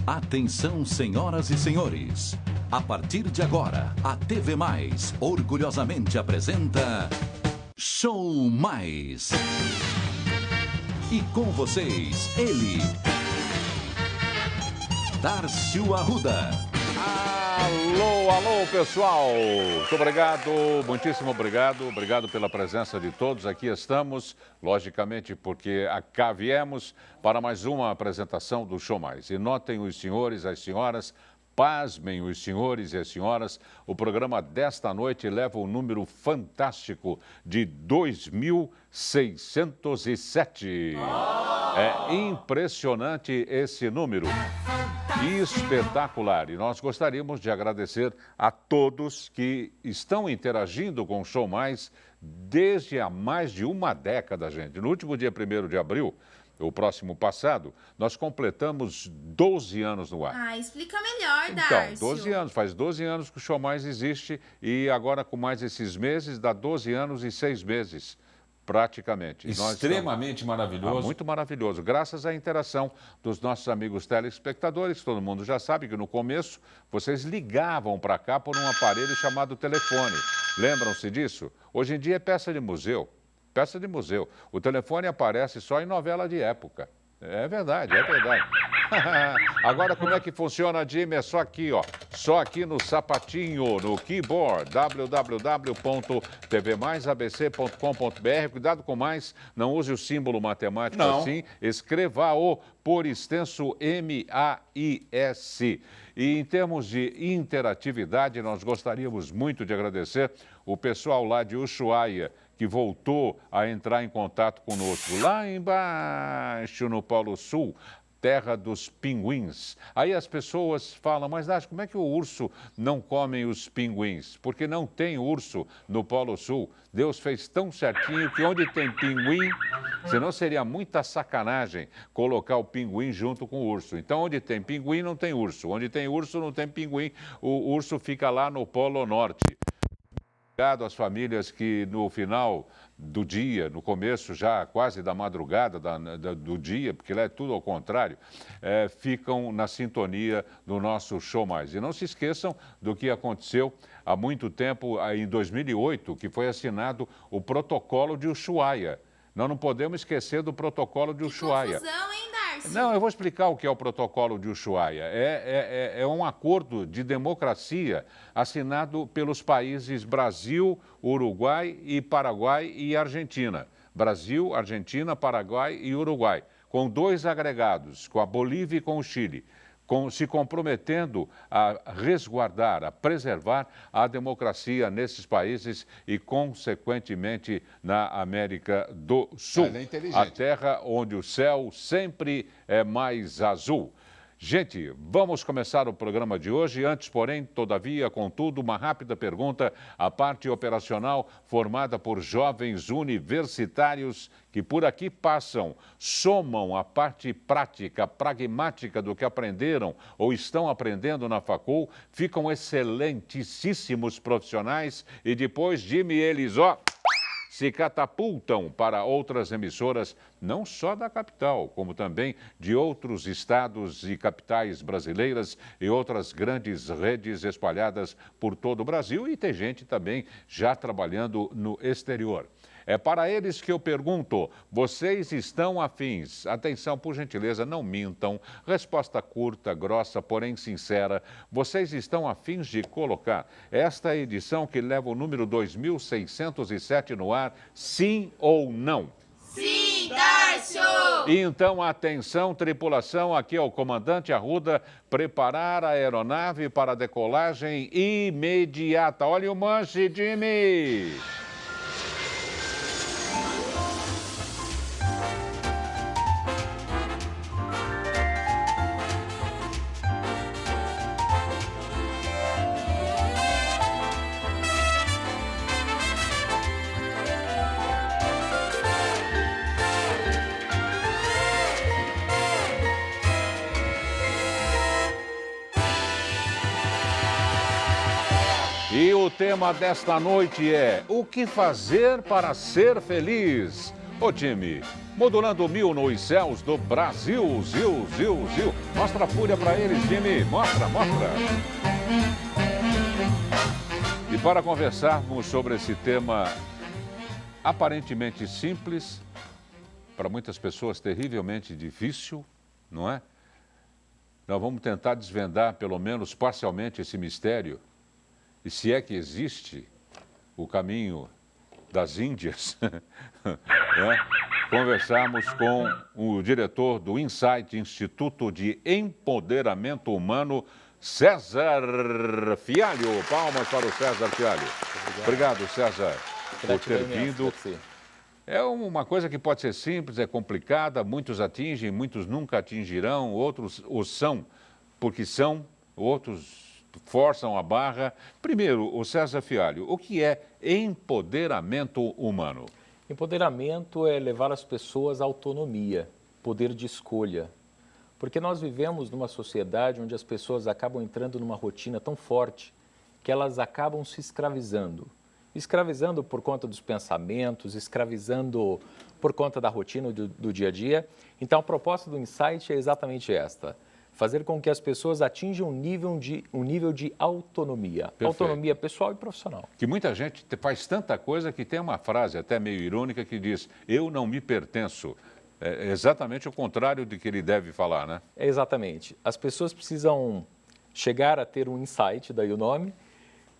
Atenção, senhoras e senhores. A partir de agora, a TV Mais orgulhosamente apresenta Show Mais. E com vocês, ele, Tárcio Arruda. Alô, alô, pessoal. Muito obrigado, muitíssimo obrigado. Obrigado pela presença de todos. Aqui estamos, logicamente, porque cá viemos para mais uma apresentação do Show Mais. E notem os senhores, as senhoras, pasmem os senhores e as senhoras, o programa desta noite leva um número fantástico de 2.607. É impressionante esse número. Espetacular. E nós gostaríamos de agradecer a todos que estão interagindo com o Show Mais desde há mais de uma década, gente. No último dia 1º de abril, o próximo passado, nós completamos 12 anos no ar. Ah, explica melhor, Tárcio. Então, 12 anos. Faz 12 anos que o Show Mais existe e agora com mais esses meses, dá 12 anos e 6 meses. Praticamente. Extremamente maravilhoso. Muito maravilhoso. Graças à interação dos nossos amigos telespectadores, todo mundo já sabe que no começo vocês ligavam para cá por um aparelho chamado telefone. Lembram-se disso? Hoje em dia é peça de museu. Peça de museu. O telefone aparece só em novela de época. É verdade, é verdade. Agora, como é que funciona, Jimmy? É só aqui, ó. Só aqui no sapatinho, no keyboard, www.tvmaisabc.com.br. Cuidado com mais, não use o símbolo matemático assim. Escreva-o por extenso MAIS. E em termos de interatividade, nós gostaríamos muito de agradecer o pessoal lá de Ushuaia, que voltou a entrar em contato conosco, lá embaixo no Polo Sul, terra dos pinguins. Aí as pessoas falam, mas Nácio, como é que o urso não come os pinguins? Porque não tem urso no Polo Sul. Deus fez tão certinho que onde tem pinguim, senão seria muita sacanagem colocar o pinguim junto com o urso. Então, onde tem pinguim, não tem urso. Onde tem urso, não tem pinguim. O urso fica lá no Polo Norte. Obrigado às famílias que no final do dia, no começo já quase da madrugada do dia, porque lá é tudo ao contrário, ficam na sintonia do nosso Show Mais. E não se esqueçam do que aconteceu há muito tempo, em 2008, que foi assinado o protocolo de Ushuaia. Nós não podemos esquecer do protocolo de Ushuaia. Confusão, hein, Darcy? Não, eu vou explicar o que é o protocolo de Ushuaia. É um acordo de democracia assinado pelos países Brasil, Uruguai e Paraguai e Argentina. Brasil, Argentina, Paraguai e Uruguai, com 2 agregados, com a Bolívia e com o Chile, se comprometendo a resguardar, a preservar a democracia nesses países e, consequentemente, na América do Sul. A terra onde o céu sempre é mais azul. Gente, vamos começar o programa de hoje. Antes, porém, todavia, contudo, uma rápida pergunta. A parte operacional, formada por jovens universitários que por aqui passam, somam a parte prática, pragmática do que aprenderam ou estão aprendendo na facul, ficam excelentíssimos profissionais e depois, Jimmy, eles, se catapultam para outras emissoras, não só da capital, como também de outros estados e capitais brasileiras e outras grandes redes espalhadas por todo o Brasil. E tem gente também já trabalhando no exterior. É para eles que eu pergunto, vocês estão afins? Atenção, por gentileza, não mintam. Resposta curta, grossa, porém sincera. Vocês estão afins de colocar esta edição que leva o número 2607 no ar, sim ou não? Sim, Tárcio! Então, atenção, tripulação, aqui é o comandante Arruda, preparar a aeronave para a decolagem imediata. Olha o manche, Jimmy! E o tema desta noite é o que fazer para ser feliz? Ô time, modulando 1000 nos céus do Brasil, Zil. Mostra a fúria para eles, Jimmy. Mostra. E para conversarmos sobre esse tema aparentemente simples, para muitas pessoas terrivelmente difícil, não é? Nós vamos tentar desvendar, pelo menos parcialmente, esse mistério. E se é que existe o caminho das Índias, né? Conversarmos com o diretor do Insight, Instituto de Empoderamento Humano, César Fialho. Palmas para o César Fialho. Obrigado, César, por ter vindo. É uma coisa que pode ser simples, é complicada, muitos atingem, muitos nunca atingirão, outros o são porque são, outros forçam a barra. Primeiro, o César Fialho, o que é empoderamento humano? Empoderamento é levar as pessoas à autonomia, poder de escolha. Porque nós vivemos numa sociedade onde as pessoas acabam entrando numa rotina tão forte que elas acabam se escravizando. Escravizando por conta dos pensamentos, escravizando por conta da rotina do dia a dia. Então, a proposta do Insight é exatamente esta: fazer com que as pessoas atinjam um nível de autonomia. Perfeito. Autonomia pessoal e profissional. Que muita gente faz tanta coisa que tem uma frase até meio irônica que diz: eu não me pertenço. É exatamente o contrário de que ele deve falar, né? É exatamente. As pessoas precisam chegar a ter um insight, daí o nome,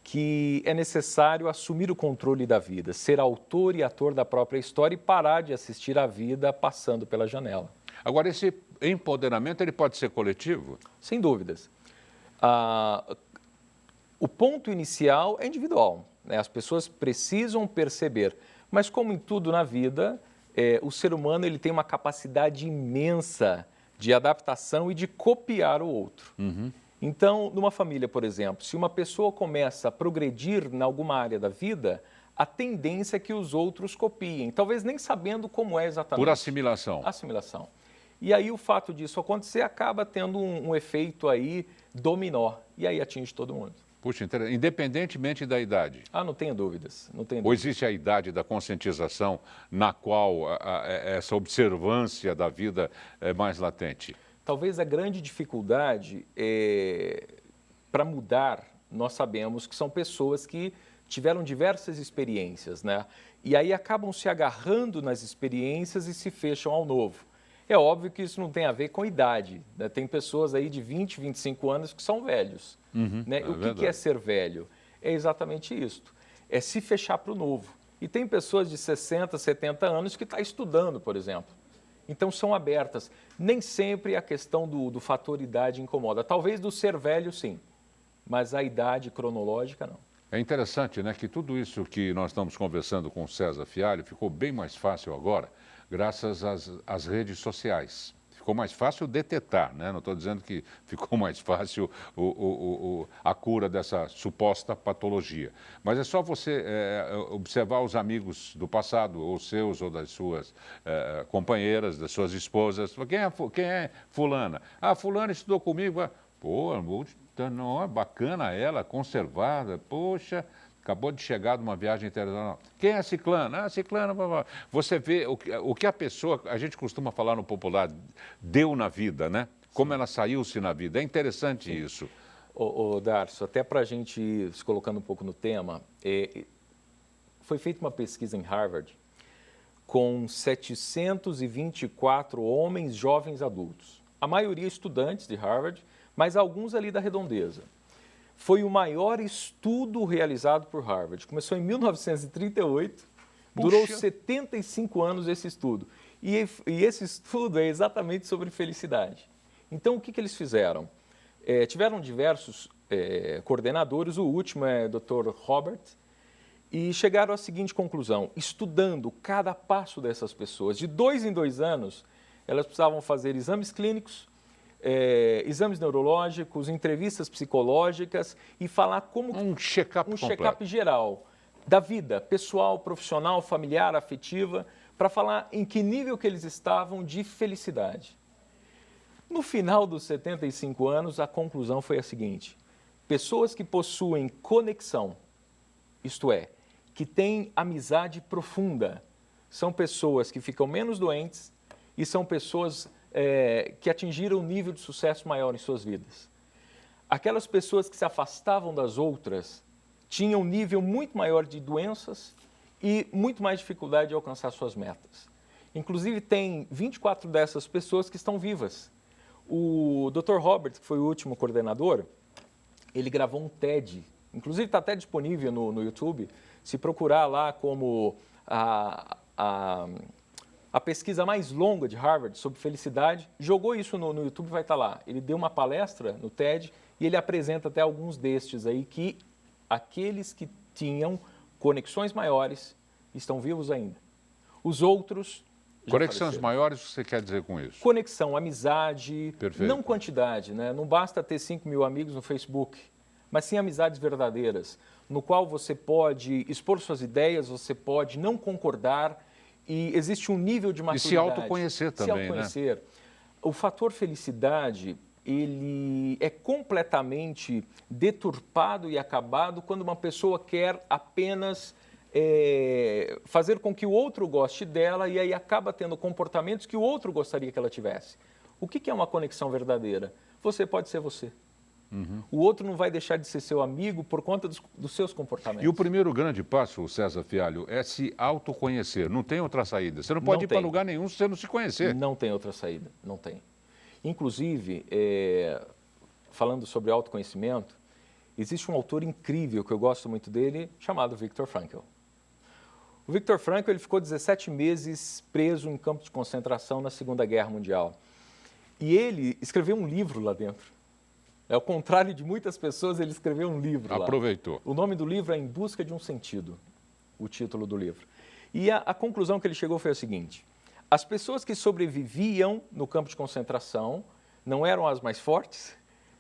que é necessário assumir o controle da vida, ser autor e ator da própria história e parar de assistir a vida passando pela janela. Agora, esse empoderamento, ele pode ser coletivo? Sem dúvidas. O ponto inicial é individual, né? As pessoas precisam perceber, mas como em tudo na vida, o ser humano ele tem uma capacidade imensa de adaptação e de copiar o outro. Uhum. Então, numa família, por exemplo, se uma pessoa começa a progredir em alguma área da vida, a tendência é que os outros copiem, talvez nem sabendo como é exatamente. Por assimilação. Assimilação. E aí o fato disso acontecer acaba tendo um efeito aí dominó, e aí atinge todo mundo. Puxa, independentemente da idade. Não tenho dúvidas, não tenho Ou dúvidas. existe a idade da conscientização na qual essa observância da vida é mais latente? Talvez a grande dificuldade para mudar, nós sabemos que são pessoas que tiveram diversas experiências, né? E aí acabam se agarrando nas experiências e se fecham ao novo. É óbvio que isso não tem a ver com idade, né? Tem pessoas aí de 20, 25 anos que são velhos. Né? O que é ser velho? É exatamente isto, é se fechar para o novo. E tem pessoas de 60, 70 anos que estão estudando, por exemplo. Então, são abertas. Nem sempre a questão do fator idade incomoda. Talvez do ser velho, sim, mas a idade cronológica, não. É interessante, né, que tudo isso que nós estamos conversando com o César Fialho ficou bem mais fácil agora, graças às redes sociais. Ficou mais fácil detectar, né? Não estou dizendo que ficou mais fácil a cura dessa suposta patologia. Mas é só você observar os amigos do passado, ou seus, ou das suas companheiras, das suas esposas. Quem é fulana? Fulana estudou comigo. Pô, não, é bacana ela, conservada. Poxa, acabou de chegar de uma viagem internacional. Quem é ciclana? Ciclana. Você vê o que a pessoa, a gente costuma falar no popular, deu na vida, né? Como ela saiu-se na vida. É interessante isso. Darcio, até para a gente ir se colocando um pouco no tema, foi feita uma pesquisa em Harvard com 724 homens jovens adultos. A maioria estudantes de Harvard, mas alguns ali da redondeza. Foi o maior estudo realizado por Harvard. Começou em 1938, durou 75 anos esse estudo. E esse estudo é exatamente sobre felicidade. Então, o que eles fizeram? Tiveram diversos coordenadores, o último é o Dr. Robert, e chegaram à seguinte conclusão: estudando cada passo dessas pessoas, de 2 em 2 anos, elas precisavam fazer exames clínicos, exames neurológicos, entrevistas psicológicas e falar como... Um check-up geral da vida pessoal, profissional, familiar, afetiva, para falar em que nível que eles estavam de felicidade. No final dos 75 anos, a conclusão foi a seguinte: pessoas que possuem conexão, isto é, que têm amizade profunda, são pessoas que ficam menos doentes e são pessoas que atingiram um nível de sucesso maior em suas vidas. Aquelas pessoas que se afastavam das outras tinham um nível muito maior de doenças e muito mais dificuldade de alcançar suas metas. Inclusive, tem 24 dessas pessoas que estão vivas. O Dr. Robert, que foi o último coordenador, ele gravou um TED, inclusive está até disponível no YouTube, se procurar lá como a pesquisa mais longa de Harvard sobre felicidade, jogou isso no YouTube, vai estar lá. Ele deu uma palestra no TED e ele apresenta até alguns destes aí que aqueles que tinham conexões maiores estão vivos ainda. Os outros já Conexões faleceram. maiores, o que você quer dizer com isso? Conexão, amizade, Perfeito. não quantidade, né? Não basta ter 5 mil amigos no Facebook, mas sim amizades verdadeiras, no qual você pode expor suas ideias, você pode não concordar e existe um nível de maturidade. E se autoconhecer também, se autoconhecer. O fator felicidade, ele é completamente deturpado e acabado quando uma pessoa quer apenas fazer com que o outro goste dela e aí acaba tendo comportamentos que o outro gostaria que ela tivesse. O que é uma conexão verdadeira? Você pode ser você. O outro não vai deixar de ser seu amigo por conta dos seus comportamentos. E o primeiro grande passo, César Fialho, é se autoconhecer. Não tem outra saída. Você não pode ir para lugar nenhum se você não se conhecer. Não tem outra saída, não tem. Inclusive, falando sobre autoconhecimento, existe um autor incrível que eu gosto muito dele, chamado Viktor Frankl. O Viktor Frankl ele ficou 17 meses preso em campo de concentração na Segunda Guerra Mundial. E ele escreveu um livro lá dentro. Ao contrário de muitas pessoas, ele escreveu um livro lá. Aproveitou. O nome do livro é Em Busca de um Sentido, o título do livro. E a conclusão que ele chegou foi a seguinte: as pessoas que sobreviviam no campo de concentração não eram as mais fortes,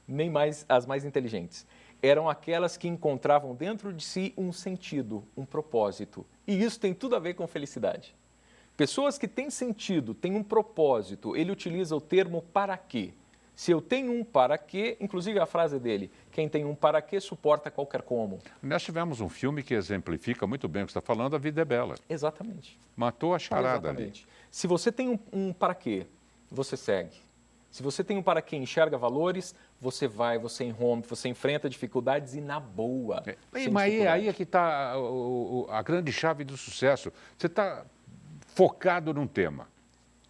nem as mais inteligentes. Eram aquelas que encontravam dentro de si um sentido, um propósito. E isso tem tudo a ver com felicidade. Pessoas que têm sentido, têm um propósito, ele utiliza o termo para quê. Se eu tenho um para quê, inclusive a frase dele, quem tem um para quê suporta qualquer como. Nós tivemos um filme que exemplifica muito bem o que você está falando, A Vida é Bela. Exatamente. Matou a charada Exatamente. Se você tem um para quê, você segue. Se você tem um para quê, enxerga valores, você vai, você irrompe, você enfrenta dificuldades e na boa. Mas aí é que está a grande chave do sucesso. Você está focado num tema.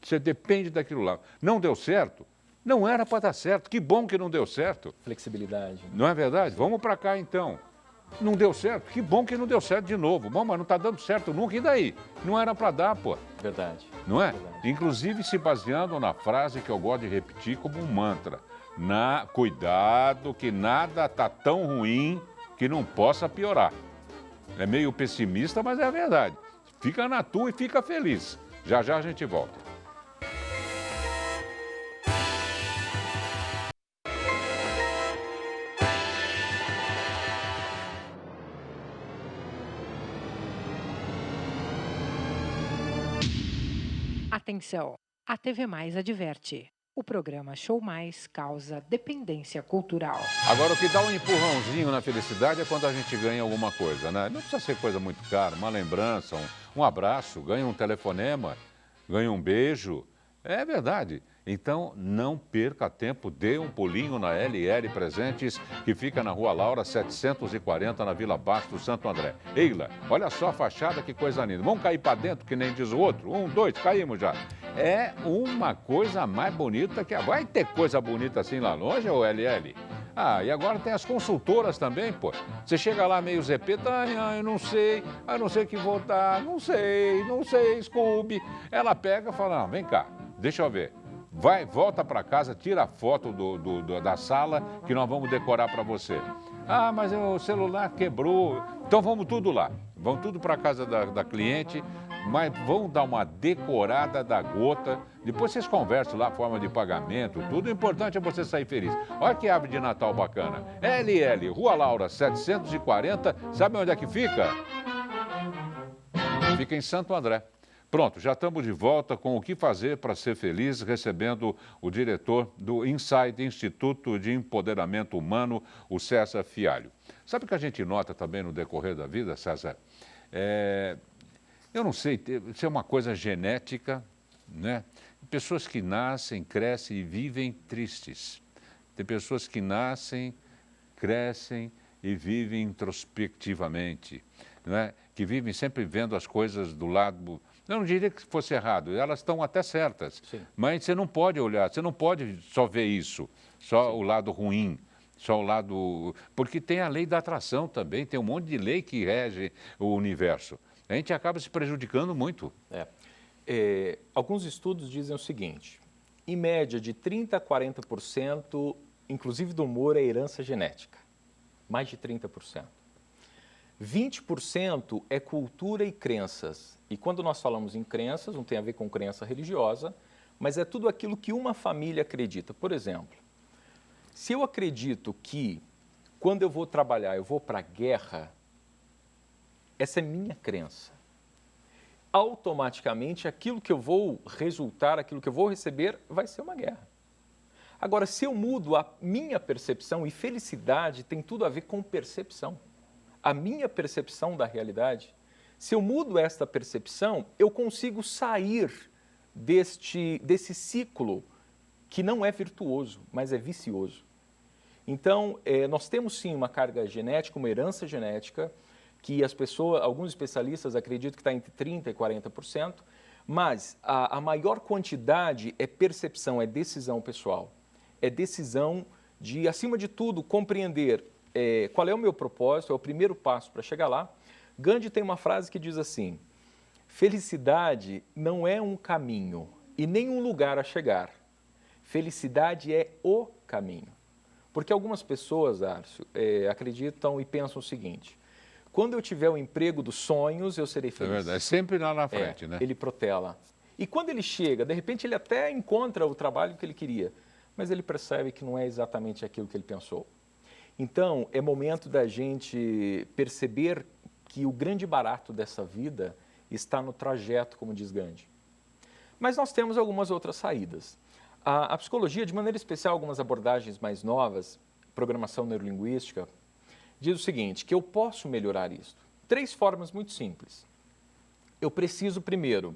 Você depende daquilo lá. Não deu certo? Não era para dar certo. Que bom que não deu certo. Flexibilidade. Não é verdade? Vamos para cá então. Não deu certo? Que bom que não deu certo de novo. Bom, mas não está dando certo nunca. E daí? Não era para dar, pô. Verdade. Não é? Verdade. Inclusive se baseando na frase que eu gosto de repetir como um mantra. Cuidado que nada está tão ruim que não possa piorar. É meio pessimista, mas é a verdade. Fica na tua e fica feliz. Já já a gente volta. Atenção, a TV Mais adverte. O programa Show Mais causa dependência cultural. Agora, o que dá um empurrãozinho na felicidade é quando a gente ganha alguma coisa, né? Não precisa ser coisa muito cara, uma lembrança, um abraço, ganha um telefonema, ganha um beijo. É verdade. Então, não perca tempo, dê um pulinho na LL Presentes, que fica na Rua Laura, 740, na Vila Basto, Santo André. Eila, olha só a fachada, que coisa linda. Vamos cair para dentro, que nem diz o outro? 1, 2, caímos já. É uma coisa mais bonita que... Vai ter coisa bonita assim lá longe, ô LL? Ah, e agora tem as consultoras também, pô. Você chega lá meio zepeta, eu não sei que voltar, não sei, Scooby. Ela pega e fala, não, vem cá, deixa eu ver. Volta para casa, tira a foto da sala que nós vamos decorar para você. Ah, mas o celular quebrou. Então vamos tudo lá. Vamos tudo para casa da cliente, mas vão dar uma decorada da gota. Depois vocês conversam lá, forma de pagamento, tudo. O importante é você sair feliz. Olha que árvore de Natal bacana. LL, Rua Laura, 740. Sabe onde é que fica? Fica em Santo André. Pronto, já estamos de volta com o que fazer para ser feliz, recebendo o diretor do Inside, Instituto de Empoderamento Humano, o César Fialho. Sabe o que a gente nota também no decorrer da vida, César? Eu não sei se é uma coisa genética né? Pessoas que nascem, crescem e vivem tristes. Tem pessoas que nascem, crescem e vivem introspectivamente, né? Que vivem sempre vendo as coisas do lado... Eu não diria que fosse errado, elas estão até certas, Sim. mas você não pode olhar, você não pode só ver isso, só Sim. o lado ruim, só o lado... Porque tem a lei da atração também, tem um monte de lei que rege o universo. A gente acaba se prejudicando muito. Alguns estudos dizem o seguinte, em média de 30% a 40%, inclusive do humor, é herança genética. Mais de 30%. 20% é cultura e crenças. E quando nós falamos em crenças, não tem a ver com crença religiosa, mas é tudo aquilo que uma família acredita. Por exemplo, se eu acredito que quando eu vou trabalhar eu vou para a guerra, essa é minha crença. Automaticamente aquilo que eu vou resultar, aquilo que eu vou receber, vai ser uma guerra. Agora, se eu mudo a minha percepção, e felicidade tem tudo a ver com percepção, a minha percepção da realidade, se eu mudo esta percepção, eu consigo sair desse ciclo que não é virtuoso, mas é vicioso. Então, nós temos sim uma carga genética, uma herança genética, que as pessoas, alguns especialistas acreditam que está entre 30% e 40%, mas a maior quantidade é percepção, é decisão pessoal. É decisão de, acima de tudo, compreender qual é o meu propósito, é o primeiro passo para chegar lá. Gandhi tem uma frase que diz assim, felicidade não é um caminho e nem um lugar a chegar. Felicidade é o caminho. Porque algumas pessoas, Darcio, acreditam e pensam o seguinte, quando eu tiver o emprego dos sonhos, eu serei feliz. É verdade, é sempre lá na frente, né? Ele protela. E quando ele chega, de repente ele até encontra o trabalho que ele queria, mas ele percebe que não é exatamente aquilo que ele pensou. Então, é momento da gente perceber que o grande barato dessa vida está no trajeto, como diz Gandhi. Mas nós temos algumas outras saídas. A psicologia, de maneira especial, algumas abordagens mais novas, programação neurolinguística, diz o seguinte, que eu posso melhorar isso. 3 formas muito simples. Eu preciso, primeiro,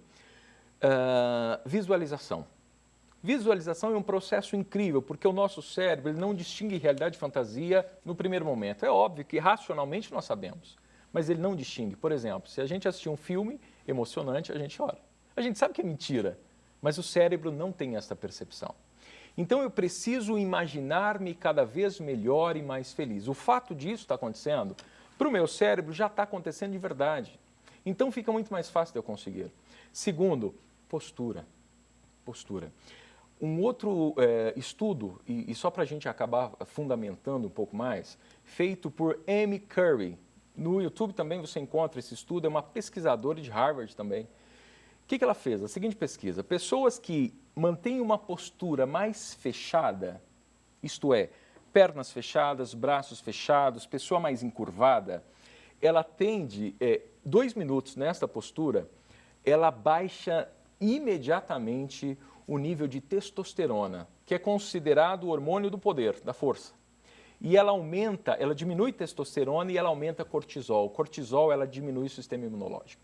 visualização. Visualização é um processo incrível, porque o nosso cérebro ele não distingue realidade e fantasia no primeiro momento. É óbvio que racionalmente nós sabemos, mas ele não distingue. Por exemplo, se a gente assistir um filme emocionante, a gente chora. A gente sabe que é mentira, mas o cérebro não tem essa percepção. Então, eu preciso imaginar-me cada vez melhor e mais feliz. O fato disso está acontecendo, para o meu cérebro já está acontecendo de verdade. Então, fica muito mais fácil de eu conseguir. Segundo, postura. Postura. Um outro estudo, e só para a gente acabar fundamentando um pouco mais, feito por Amy Curry. No YouTube também você encontra esse estudo, é uma pesquisadora de Harvard também. O que ela fez? A seguinte pesquisa, pessoas que mantêm uma postura mais fechada, isto é, pernas fechadas, braços fechados, pessoa mais encurvada, ela tende, 2 minutos nesta postura, ela baixa imediatamente o nível de testosterona, que é considerado o hormônio do poder, da força. E ela aumenta, ela diminui testosterona e ela aumenta cortisol. Cortisol, ela diminui o sistema imunológico.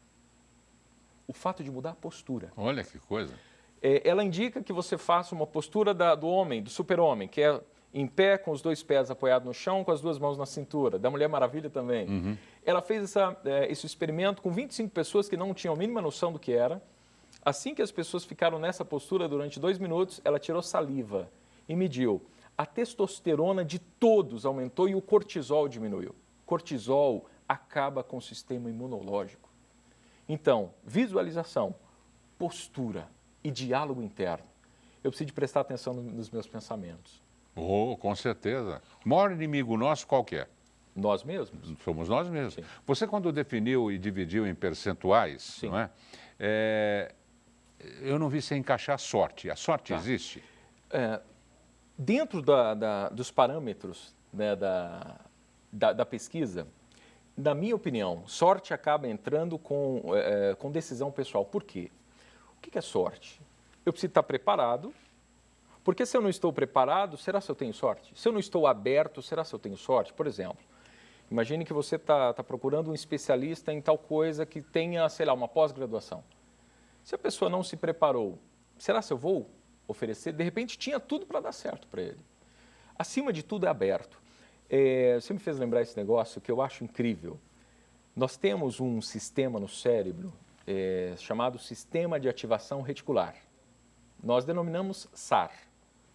O fato de mudar a postura. Olha que coisa. Ela indica que você faça uma postura do homem, do super-homem, que é em pé, com os 2 pés apoiados no chão, com as 2 mãos na cintura. Da Mulher Maravilha também. Uhum. Ela fez esse experimento com 25 pessoas que não tinham a mínima noção do que era. Assim que as pessoas ficaram nessa postura durante 2 minutos, ela tirou saliva e mediu. A testosterona de todos aumentou e o cortisol diminuiu. Cortisol acaba com o sistema imunológico. Então, visualização, postura e diálogo interno. Eu preciso prestar atenção nos meus pensamentos. Oh, com certeza. O maior inimigo nosso qual que é? Nós mesmos. Somos nós mesmos. Sim. Você, quando definiu e dividiu em percentuais, Sim. não é? Eu não vi você encaixar sorte. A sorte existe? Dentro dos parâmetros, né, da pesquisa, na minha opinião, sorte acaba entrando com decisão pessoal. Por quê? O que é sorte? Eu preciso estar preparado, porque se eu não estou preparado, será se eu tenho sorte? Se eu não estou aberto, será se eu tenho sorte? Por exemplo, imagine que você está procurando um especialista em tal coisa que tenha, sei lá, uma pós-graduação. Se a pessoa não se preparou será se eu vou oferecer? De repente tinha tudo para dar certo para ele. Acima de tudo é aberto. Você me fez lembrar esse negócio que eu acho incrível. Nós temos um sistema no cérebro chamado Sistema de Ativação Reticular. Nós denominamos SAR.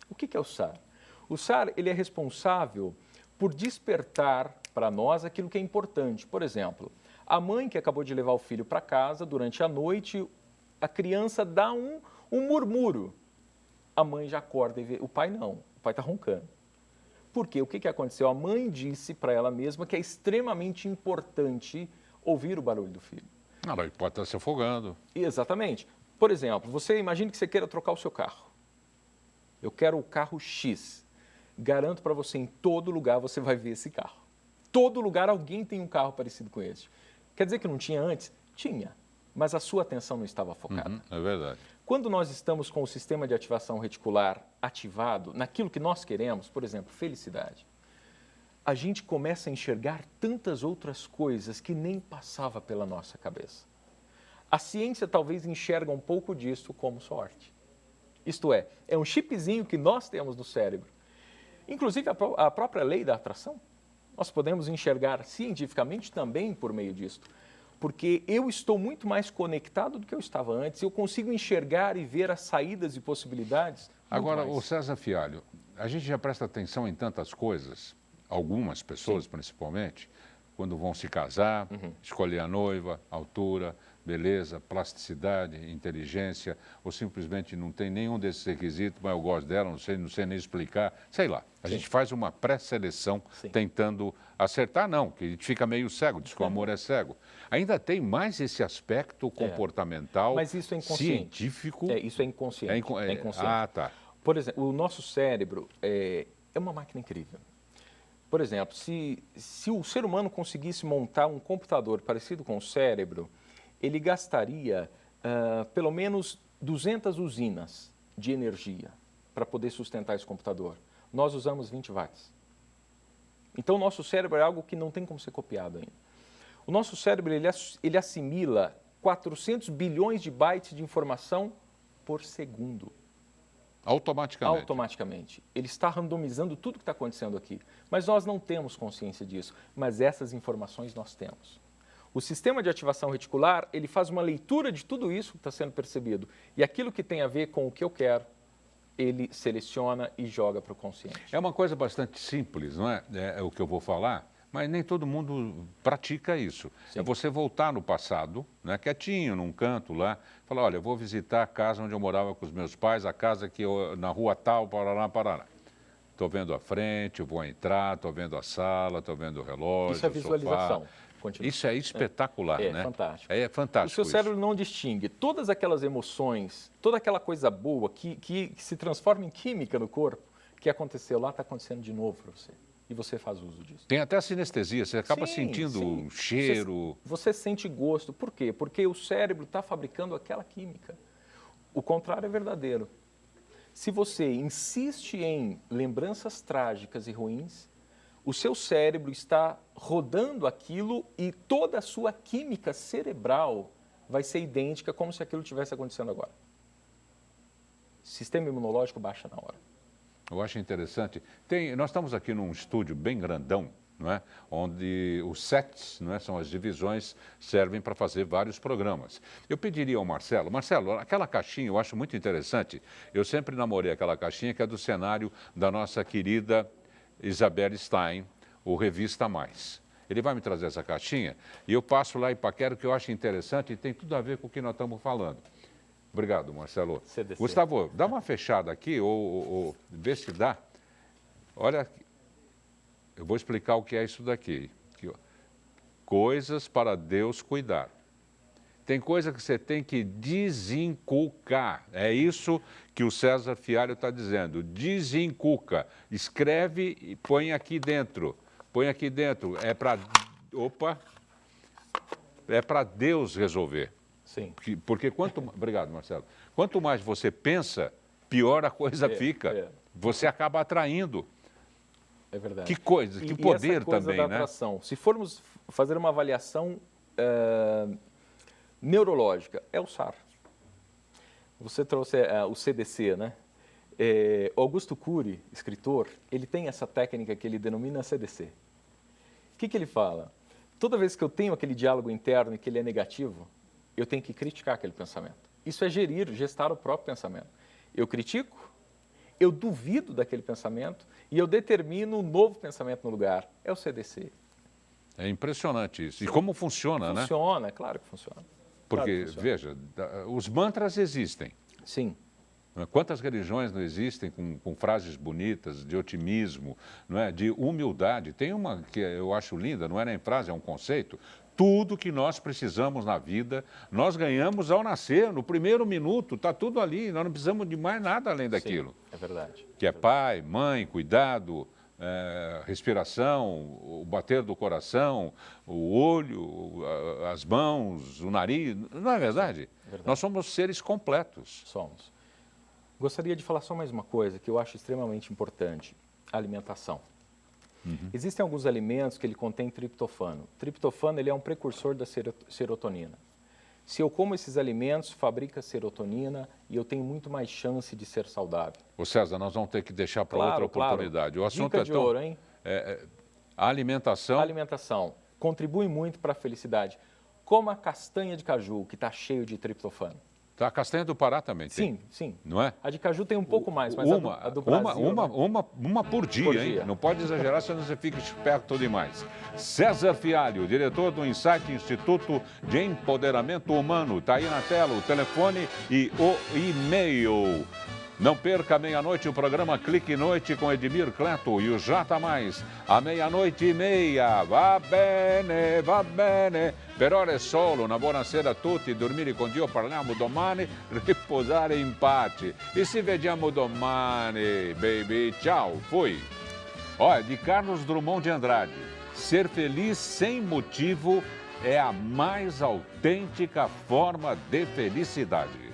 O que é o SAR? O SAR ele é responsável por despertar para nós aquilo que é importante. Por exemplo, a mãe que acabou de levar o filho para casa, durante a noite, a criança dá um murmúrio. A mãe já acorda e vê. O pai não, o pai está roncando. Por quê? O que aconteceu? A mãe disse para ela mesma que é extremamente importante ouvir o barulho do filho. Ela pode estar se afogando. Exatamente. Por exemplo, você imagina que você queira trocar o seu carro. Eu quero o carro X. Garanto para você, em todo lugar você vai ver esse carro. Todo lugar alguém tem um carro parecido com esse. Quer dizer que não tinha antes? Tinha. Mas a sua atenção não estava focada. É verdade. Quando nós estamos com o sistema de ativação reticular ativado, naquilo que nós queremos, por exemplo, felicidade, a gente começa a enxergar tantas outras coisas que nem passava pela nossa cabeça. A ciência talvez enxerga um pouco disso como sorte. Isto é um chipzinho que nós temos no cérebro. Inclusive a própria lei da atração, nós podemos enxergar cientificamente também por meio disso. Porque eu estou muito mais conectado do que eu estava antes, eu consigo enxergar e ver as saídas e possibilidades. Agora, o César Fialho, a gente já presta atenção em tantas coisas, algumas pessoas principalmente, quando vão se casar, escolher a noiva, altura, beleza, plasticidade, inteligência, ou simplesmente não tem nenhum desses requisitos, mas eu gosto dela, não sei nem explicar, sei lá. A gente faz uma pré-seleção tentando acertar, não, que a gente fica meio cego, diz que o amor é cego. Ainda tem mais esse aspecto comportamental, mas isso é inconsciente. Científico. Isso é inconsciente. É inconsciente. Ah, tá. Por exemplo, o nosso cérebro é uma máquina incrível. Por exemplo, se o ser humano conseguisse montar um computador parecido com o cérebro, ele gastaria pelo menos 200 usinas de energia para poder sustentar esse computador. Nós usamos 20 watts. Então, o nosso cérebro é algo que não tem como ser copiado ainda. O nosso cérebro ele assimila 400 bilhões de bytes de informação por segundo. Automaticamente. Automaticamente. Ele está randomizando tudo que está acontecendo aqui. Mas nós não temos consciência disso. Mas essas informações nós temos. O sistema de ativação reticular, ele faz uma leitura de tudo isso que está sendo percebido. E aquilo que tem a ver com o que eu quero, ele seleciona e joga para o consciente. É uma coisa bastante simples, não é? É o que eu vou falar, mas nem todo mundo pratica isso. Sim. É você voltar no passado, né, quietinho, num canto lá, falar, olha, eu vou visitar a casa onde eu morava com os meus pais, a casa que na rua tal, Paraná. Estou vendo a frente, eu vou entrar, estou vendo a sala, estou vendo o relógio, isso é visualização. Continua. Isso é espetacular, né? É fantástico. É fantástico. O seu cérebro não distingue todas aquelas emoções, toda aquela coisa boa que se transforma em química no corpo, que aconteceu lá, está acontecendo de novo para você. E você faz uso disso. Tem até a sinestesia, você acaba sentindo o cheiro. Você sente gosto. Por quê? Porque o cérebro está fabricando aquela química. O contrário é verdadeiro. Se você insiste em lembranças trágicas e ruins, o seu cérebro está rodando aquilo e toda a sua química cerebral vai ser idêntica como se aquilo estivesse acontecendo agora. O sistema imunológico baixa na hora. Eu acho interessante. Nós estamos aqui num estúdio bem grandão, não é? Onde os sets, não é? São as divisões, servem para fazer vários programas. Eu pediria ao Marcelo, aquela caixinha eu acho muito interessante. Eu sempre namorei aquela caixinha que é do cenário da nossa querida Isabelle Stein, o Revista Mais. Ele vai me trazer essa caixinha e eu passo lá em Paquera, que eu acho interessante e tem tudo a ver com o que nós estamos falando. Obrigado, Marcelo. CDC. Gustavo, dá uma fechada aqui, ou vê se dá. Olha, eu vou explicar o que é isso daqui. Aqui, ó. Coisas para Deus cuidar. Tem coisa que você tem que desinculcar. É isso que o César Fialho está dizendo. Desinculca. Escreve e põe aqui dentro. Põe aqui dentro. É para... Opa! É para Deus resolver. Sim. Porque Obrigado, Marcelo. Quanto mais você pensa, pior a coisa fica. Você acaba atraindo. É verdade. Que coisa, que poder essa coisa também, da né? atração. Se formos fazer uma avaliação neurológica, é o SAR. Você trouxe o CDC, né? Augusto Cury, escritor, ele tem essa técnica que ele denomina CDC. O que ele fala? Toda vez que eu tenho aquele diálogo interno e que ele é negativo, eu tenho que criticar aquele pensamento. Isso é gestar o próprio pensamento. Eu critico, eu duvido daquele pensamento e eu determino um novo pensamento no lugar. É o CDC. É impressionante isso. E como funciona, né? Funciona, é claro que funciona. Porque, veja, os mantras existem. Sim. Quantas religiões não existem com frases bonitas, de otimismo, não é? De humildade? Tem uma que eu acho linda, não é nem frase, é um conceito. Tudo que nós precisamos na vida, nós ganhamos ao nascer, no primeiro minuto, está tudo ali, nós não precisamos de mais nada além daquilo. Sim, é verdade. Que é pai, mãe, cuidado, respiração, o bater do coração, o olho, as mãos, o nariz, não é verdade? É verdade. Nós somos seres completos. Somos. Gostaria de falar só mais uma coisa que eu acho extremamente importante, a alimentação. Existem alguns alimentos que ele contém triptofano. Triptofano ele é um precursor da serotonina. Se eu como esses alimentos, fabrica serotonina e eu tenho muito mais chance de ser saudável. Ô César, nós vamos ter que deixar para outra oportunidade. Claro. O assunto Dica de ouro, hein? A alimentação. A alimentação contribui muito para a felicidade. Coma a castanha de caju, que está cheio de triptofano. A castanha do Pará também tem. Sim, sim. Não é? A de caju tem um pouco mais, mas a do Brasil... Uma por dia, hein? Não pode exagerar, senão você fica esperto demais. César Fialho, diretor do Insight Instituto de Empoderamento Humano. Está aí na tela o telefone e o e-mail. Não perca à meia-noite o programa Clique Noite com Edmir Cleto e o J+, à 00:30. Va bene, per ore solo, una buonasera a tutti, dormire con Dio, parliamo domani, riposare in pace. E se vediamo domani, baby, ciao, fui. Olha, de Carlos Drummond de Andrade, ser feliz sem motivo é a mais autêntica forma de felicidade.